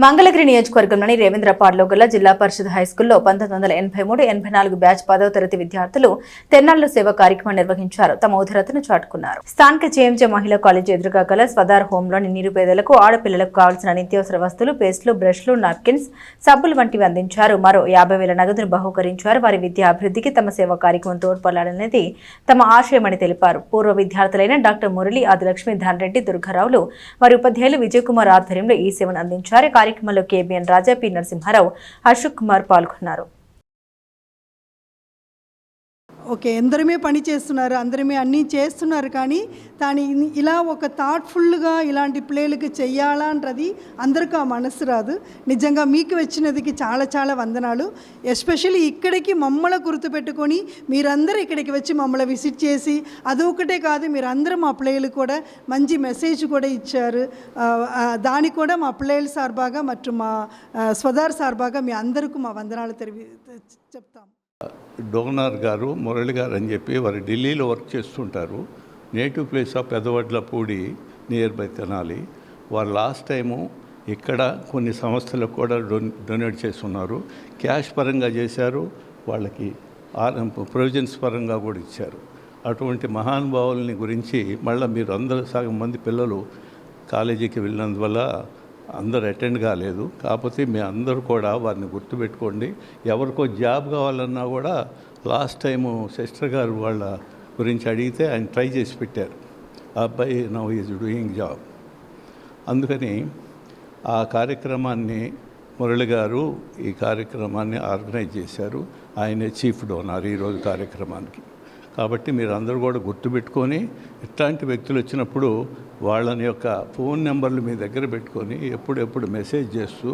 మంగళగిరి నియోజకవర్గంలోని రేవేంద్రపాడులో గల జిల్లా పరిషత్ హైస్కూల్లో 1983-84 బ్యాచ్ 10వ తరగతి విద్యార్థులు తెన్నాళ్లు సేవ కార్యక్రమం నిర్వహించారు. తమ ఉదారతను చాటుకున్నారు. స్థానిక జేఎంజే మహిళా కాలేజీ ఎదురుగా గల స్వదార్ హోంలోని నిరుపేదలకు ఆడపిల్లలకు కావాల్సిన నిత్యావసర వస్తువులు, పేస్టులు, బ్రష్లు, నాప్కిన్స్, సబ్బులు వంటివి అందించారు. మరో 50,000 నగదును బహూకరించారు. వారి విద్యా అభివృద్ధికి తమ సేవా కార్యక్రమం తోడ్పడాలనేది తమ ఆశయమని తెలిపారు. పూర్వ విద్యార్థులైన డాక్టర్ మురళి, ఆదిలక్ష్మి, ధనరెడ్డి, దుర్గారావులు వారి ఉపాధ్యాయులు విజయ్ కుమార్ ఆధ్వర్యంలో ఈ సేవను అందించారు. కార్యక్రమంలో కేబిఎన్ రాజా, పి నరసింహారావు, అశోక్ కుమార్ పాల్గొన్నారు. ఓకే, అందరమే పని చేస్తున్నారు, అందరమే అన్నీ చేస్తున్నారు. కానీ ఇలా ఒక థాట్ఫుల్గా ఇలాంటి ప్లేలకు చెయ్యాలంటది అందరికీ ఆ మనసు రాదు. నిజంగా మీకు వచ్చినదికి చాలా చాలా వందనాలు. ఎస్పెషల్లీ ఇక్కడికి మమ్మల్ని గుర్తుపెట్టుకొని మీరందరూ ఇక్కడికి వచ్చి మమ్మల్ని విజిట్ చేసి అదొకటే కాదు, మీరందరూ మా ప్లేలు కూడా మంచి మెసేజ్ కూడా ఇచ్చారు. దానికి కూడా మా ప్లేల సార్బాగా மற்றும் మా స్వదార్ సార్బాగా మీ అందరికీ మా వందనాలు చెప్తాం. డోనర్ గారు మురళి గారు అని చెప్పి వారు ఢిల్లీలో వర్క్ చేస్తుంటారు. Native place of Pedavadlapudi near by Tenali. వారు లాస్ట్ టైము ఇక్కడ కొన్ని సంస్థలకు కూడా డొనేట్ చేస్తున్నారు. క్యాష్ పరంగా చేశారు, వాళ్ళకి ప్రొవిజన్స్ పరంగా కూడా ఇచ్చారు. అటువంటి మహానుభావుల్ని గురించి మళ్ళీ మీరు అందరూ సగం మంది పిల్లలు కాలేజీకి వెళ్ళినందువల్ల అందరు అటెండ్ కాలేదు. కాకపోతే మీ అందరూ కూడా వారిని గుర్తుపెట్టుకోండి. ఎవరికో జాబ్ కావాలన్నా కూడా లాస్ట్ టైము సిస్టర్ గారు వాళ్ళ గురించి అడిగితే ఆయన ట్రై చేసి పెట్టారు. ఆ అబ్బాయి నౌ ఈజ్ డూయింగ్ జాబ్. అందుకని ఆ కార్యక్రమాన్ని మురళి గారు ఈ కార్యక్రమాన్ని ఆర్గనైజ్ చేశారు. ఆయనే చీఫ్ డోనర్ ఈరోజు కార్యక్రమానికి. కాబట్టి మీరు అందరూ కూడా గుర్తుపెట్టుకొని ఇట్లాంటి వ్యక్తులు వచ్చినప్పుడు వాళ్ళని యొక్క ఫోన్ నెంబర్లు మీ దగ్గర పెట్టుకొని ఎప్పుడెప్పుడు మెసేజ్ చేస్తూ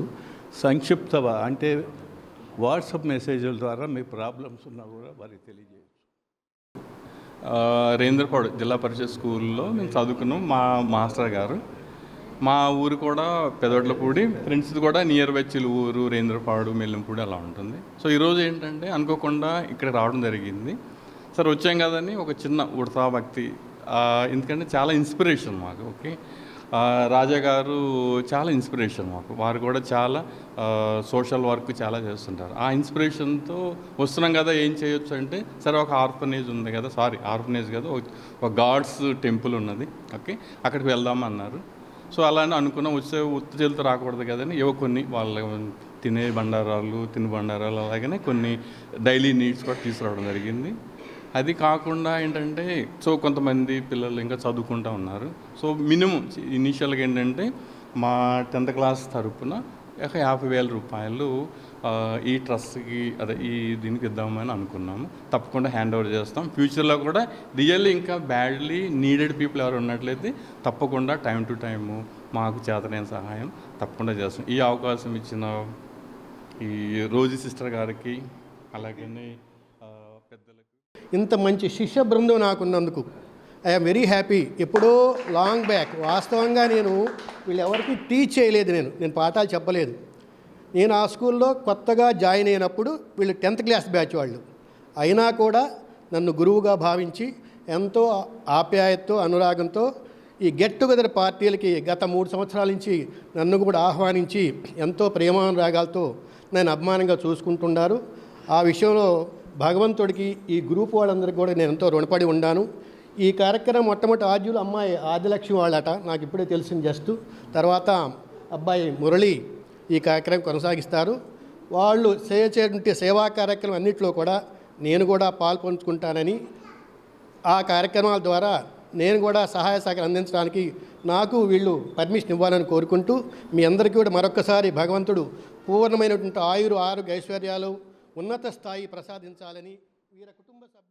సంక్షిప్త అంటే వాట్సాప్ మెసేజ్ల ద్వారా మీ ప్రాబ్లమ్స్ ఉన్నా కూడా వారికి తెలియజేయచ్చు. రేంద్రపాడు జిల్లా పరిషత్ స్కూల్లో మేము చదువుకున్నాం. మా మాస్టర్ గారు మా ఊరు కూడా పెదవడ్లపూడి, ఫ్రెండ్స్ కూడా నియర్ బై చిలువూరు, రేంద్రపాడు, మెల్లంపూడి అలా ఉంటుంది. సో ఈరోజు ఏంటంటే అనుకోకుండా ఇక్కడ రావడం జరిగింది. సరే వచ్చాం కదని ఒక చిన్న ఉడతా భక్తి, ఎందుకంటే చాలా ఇన్స్పిరేషన్ మాకు. ఓకే, రాజా గారు చాలా ఇన్స్పిరేషన్ మాకు. వారు కూడా చాలా సోషల్ వర్క్ చాలా చేస్తుంటారు. ఆ ఇన్స్పిరేషన్తో వస్తున్నాం కదా, ఏం చేయొచ్చు అంటే సరే ఒక ఆర్ఫనేజ్ ఉంది కదా, ఆర్ఫనేజ్ కదా, ఒక గాడ్స్ టెంపుల్ ఉన్నది. ఓకే, అక్కడికి వెళ్దామన్నారు. సో అలానే అనుకున్నాం. వచ్చే ఉత్త చేతులతో రాకూడదు కదని కొన్ని వాళ్ళ తినే బండారాలు, అలాగనే కొన్ని డైలీ నీడ్స్ కూడా తీసుకురావడం జరిగింది. అది కాకుండా ఏంటంటే సో కొంతమంది పిల్లలు ఇంకా చదువుకుంటూ ఉన్నారు. సో మినిమం ఇనీషియల్గా ఏంటంటే మా 10th క్లాస్ తరపున 50,000 రూపాయలు ఈ ట్రస్ట్కి దీనికి ఇద్దామని అనుకున్నాము. తప్పకుండా హ్యాండ్ ఓవర్ చేస్తాం. ఫ్యూచర్లో కూడా రియల్లీ ఇంకా బ్యాడ్లీ నీడెడ్ పీపుల్ ఎవరు ఉన్నట్లయితే తప్పకుండా టైం టు టైము మాకు చేతనైన సహాయం తప్పకుండా చేస్తాం. ఈ అవకాశం ఇచ్చిన ఈ రోజీ సిస్టర్ గారికి అలాగే పెద్దలకు ఇంత మంచి శిష్య బృందం నాకున్నందుకు ఐఎమ్ వెరీ హ్యాపీ. ఎప్పుడో లాంగ్ బ్యాక్ వాస్తవంగా నేను వీళ్ళెవరికి టీచ్ చేయలేదు, నేను పాఠాలు చెప్పలేదు. నేను ఆ స్కూల్లో కొత్తగా జాయిన్ అయినప్పుడు వీళ్ళు 10th క్లాస్ బ్యాచ్ వాళ్ళు. అయినా కూడా నన్ను గురువుగా భావించి ఎంతో ఆప్యాయతతో, అనురాగంతో ఈ గెట్ టుగెదర్ పార్టీలకి గత 3 సంవత్సరాల నుంచి నన్ను కూడా ఆహ్వానించి ఎంతో ప్రేమానురాగాలతో నేను అభిమానంగా చూసుకుంటున్నారు. ఆ విషయంలో భగవంతుడికి ఈ గ్రూప్ వాళ్ళందరికీ కూడా నేను ఎంతో రుణపడి ఉన్నాను. ఈ కార్యక్రమం మొట్టమొదటి ఆద్యులు అమ్మాయి ఆదిలక్ష్మి వాళ్ళట, నాకు ఇప్పుడే తెలిసింది జస్ట్. తర్వాత అబ్బాయి మురళి ఈ కార్యక్రమం కొనసాగిస్తారు. వాళ్ళు చేసే సేవా కార్యక్రమం అన్నింటిలో కూడా నేను కూడా పాల్పంచుకుంటానని, ఆ కార్యక్రమాల ద్వారా నేను కూడా సహాయ సహకారం అందించడానికి నాకు వీళ్ళు పర్మిషన్ ఇవ్వాలని కోరుకుంటూ మీ అందరికీ కూడా మరొక్కసారి భగవంతుడు పూర్ణమైనటువంటి ఆరోగ్య ఐశ్వర్యాలు ఉన్నత స్థాయి ప్రసాదించాలని వీరి కుటుంబ సభ్యులు